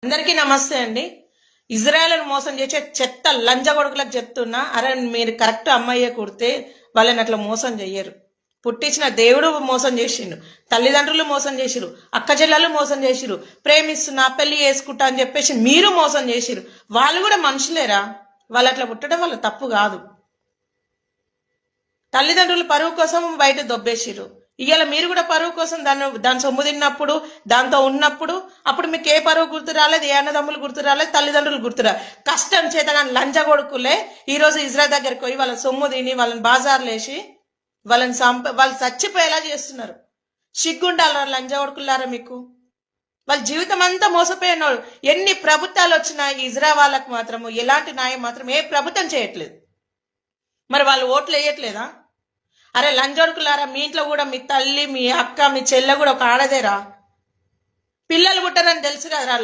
అందరికీ నమస్తే అండి. ఇజ్రాయెల్ మోసం చేసే చెత్త లంజగొడుకులకు చెప్తున్నా, అరే మీరు కరెక్ట్ అమ్మాయే కుడితే వాళ్ళని అట్లా మోసం చెయ్యరు. పుట్టించిన దేవుడు మోసం చేసిండు, తల్లిదండ్రులు మోసం చేసిరు, అక్క చెల్లెలు మోసం చేసిరు, ప్రేమిస్తున్నా పెళ్లి చేసుకుంటా అని చెప్పేసి మీరు మోసం చేసిరు. వాళ్ళు కూడా మనుషులేరా, వాళ్ళు అట్లా పుట్టడం వల్ల తప్పు కాదు. తల్లిదండ్రులు పరువు కోసం బయట దొబ్బేసిరు. ఇవాళ మీరు కూడా పరువు కోసం దాని సొమ్ము తిన్నప్పుడు, దాంతో ఉన్నప్పుడు, అప్పుడు మీకు ఏ పరువు గుర్తు రాలేదు, ఏ అన్నదమ్ములు గుర్తు రాలేదు, తల్లిదండ్రులు గుర్తురా. కష్టం చేత కానీ లంచ కొడుకులే ఈరోజు ఇజ్రాయెల్ దగ్గరికి పోయి వాళ్ళ సొమ్ము తిని వాళ్ళని బాజార్లేసి వాళ్ళని వాళ్ళు చచ్చిపోయేలా చేస్తున్నారు. సిగ్గుండాలరా లంచ కొడుకులారా మీకు. వాళ్ళ జీవితం అంతా మోసపోయినాడు. ఎన్ని ప్రభుత్వాలు వచ్చినా ఇజ్రా వాళ్ళకు మాత్రము ఎలాంటి న్యాయం మాత్రం ఏ ప్రభుత్వం చేయట్లేదు. మరి వాళ్ళు ఓట్లు వేయట్లేదా? అరే లంజోడుకులారా, మీ ఇంట్లో కూడా మీ తల్లి, మీ అక్క, మీ చెల్లె కూడా ఒక ఆడదేరా. పిల్లలు పుట్టరని తెలుసు కదరా.